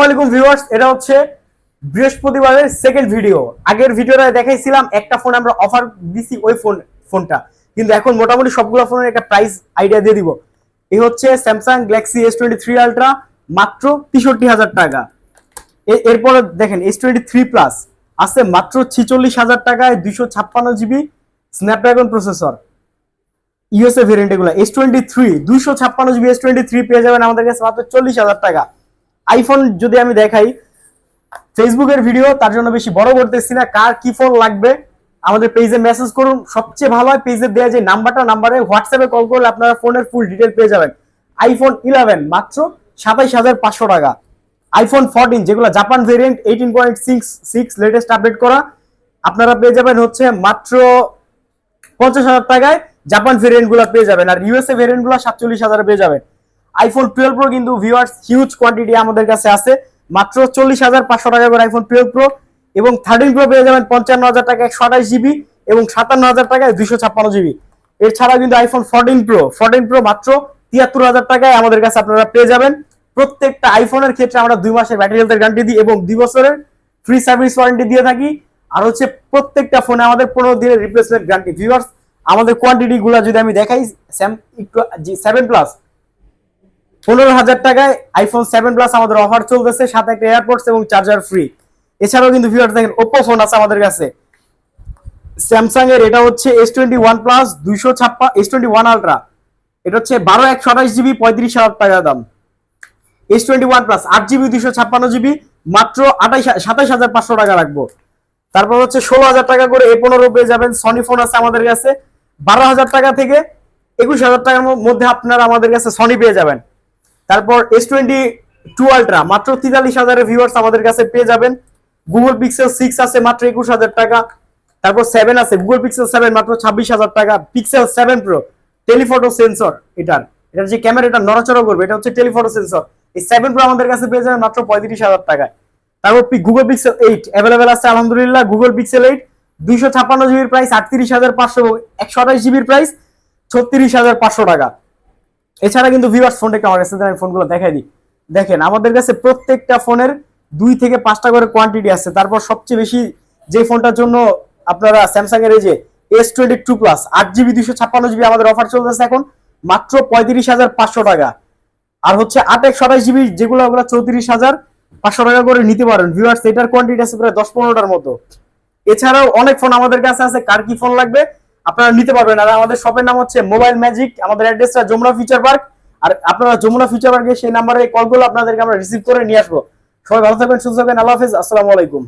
আলাইকুম ভিউয়ার্স, এটা হচ্ছে বৃহস্পতিবারের সেকেন্ড ভিডিও। আগের ভিডিওটা দেখাইছিলাম একটা ফোন আমরা অফার দিছি, ওই ফোনটা কিন্তু এখন মোটামুটি সবগুলো ফোনের একটা প্রাইস আইডিয়া দিয়ে দিব। এই হচ্ছে স্যামসাং গ্যালাক্সি S23 আলট্রা, মাত্র 63,000 টাকা। এরপর দেখেন S23 প্লাস আছে মাত্র 46,000 টাকায়, 256 GB Snapdragon processor, USA variant. এগুলো S23 256 GB S23 পেয়ে যাবেন আমাদের কাছে মাত্র 40,000 টাকা। আইফোন যদি আমি দেখাই, ফেসবুকের ভিডিও তার জন্য বেশি বড় করতেছি না, কার কি ফোন লাগবে আমাদের পেজে মেসেজ করুন, সবচেয়ে ভালো হয় পেজে দেওয়া যে নাম্বারে হোয়াটসঅ্যাপে কল করলে আপনারা ফোনের ফুল ডিটেল পেয়ে যাবেন। আইফোন 11 মাত্র 27,500 টাকা। আইফোন 14 যেগুলো জাপান ভেরিয়েন্ট 18.6 লেটেস্ট আপডেট করা, আপনারা পেয়ে যাবেন হচ্ছে মাত্র 50,000 টাকায়। জাপান ভেরিয়েন্ট গুলো পেয়ে যাবেন, আর ইউএসএ ভেরিয়েন্ট গুলো 47,000 পেয়ে যাবেন। আইফোন 12 প্রো কিন্তু ভিউয়ার্স হিউজ কোয়ান্টিটি আমাদের কাছে আছে, মাত্র 40,500 টাকা করে আইফোন 12 প্রো, এবং 13 প্রো পেয়ে যাবেন 55,000 টাকা 128 GB, এবং 57,000 টাকায় 256 GB। এছাড়া কিন্তু আইফোন 14 প্রো মাত্র 73,000 টাকায় আমাদের কাছে আপনারা পেয়ে যাবেন। প্রত্যেকটা আইফোনের ক্ষেত্রে আমরা 2 মাসের ব্যাটারি হেলথের গ্যারান্টি দিই এবং 2 বছরের ফ্রি সার্ভিস ওয়ারেন্টি দিয়ে থাকি। আর হচ্ছে প্রত্যেকটা ফোনে আমাদের 15 দিনের রিপ্লেসমেন্ট গ্যারান্টি। ভিউয়ার্স, আমাদের কোয়ান্টিটি গুলো যদি আমি দেখাই, 7 প্লাস 15,000 টাকায় আইফোন 7 প্লাস আমাদের অফার চলতেছে, সাথে একটা এয়ারপোর্টস এবং চার্জার ফ্রি। এছাড়াও কিন্তু ভিউয়ার্স দেখেন ওপ্পো ফোন আছে আমাদের কাছে, স্যামসাং এর এটা হচ্ছে S21 প্লাস 256 S21 আলট্রা, এটা হচ্ছে 12/128 GB 35,000 টাকা দাম। S21 প্লাস 8 GB 256 GB মাত্র 27,500 টাকা রাখবো। তারপর হচ্ছে 16,000 টাকা করে A15 পেয়ে যাবেন। সনি ফোন আছে আমাদের কাছে 12,000 টাকা থেকে 21,000 টাকার মধ্যে আপনারা আমাদের কাছে সনি পেয়ে যাবেন। তারপর S22 আলট্রা মাত্র 43,000 এর ভিউয়ার্স আমাদের কাছে পেয়ে যাবেন। গুগল পিক্সেল 6 আছে মাত্র 21,000 টাকা। তারপর 7 আছে, গুগল পিক্সেল 7 মাত্র 26,000 টাকা। পিক্সেল 7 প্রো টেলিফটো সেন্সর, এটার যে ক্যামেরাটা নড়াচড়া করবে, এটা হচ্ছে টেলিফটো সেন্সর। এই 7 প্রো আমাদের কাছে পেয়ে যাবেন মাত্র 35,000 টাকায়। তারপর গুগল পিক্সেল 8 অ্যাভেলেবেল আছে আলহামদুলিল্লাহ। গুগল পিক্সেল 8 256 GB প্রাইস 38,500, এবং 128 GB প্রাইস 36,500 টাকা। এছাড়া কিন্তু ভিউয়ার্স ফোনটা আমার কাছে আমি ফোনগুলো দেখাই দিই। দেখেন আমাদের কাছে প্রত্যেকটা ফোনের 2 থেকে 5টা করে কোয়ান্টিটি আছে। তারপর সবচেয়ে বেশি যে ফোনটার জন্য আপনারা স্যামসাং এর এই যে S22 প্লাস 8 GB 256 GB আমাদের অফার চলতেছে এখন মাত্র 35,500 টাকা। আর হচ্ছে 8/128 GB যেগুলো, ওগুলো 34,500 টাকা করে নিতে পারেন। ভিউয়ার্স, এটার কোয়ান্টিটি আছে প্রায় 10-15টার মতো। এছাড়াও অনেক ফোন আমাদের কাছে আছে, কার কি ফোন লাগবে আপনারা নিতে পারবেন। আর আমাদের শপের নাম হচ্ছে মোবাইল ম্যাজিক, আমাদের অ্যাড্রেসটা যমুনা ফিউচার পার্ক। আর আপনারা যমুনা ফিউচার পার্কে সেই নাম্বারে কলগুলো আপনাদেরকে আমরা রিসিভ করে নিয়ে আসবো। সবাই ভালো থাকবেন, সুস্থ থাকবেন, আল্লাহ হাফেজ, আসসালামু আলাইকুম।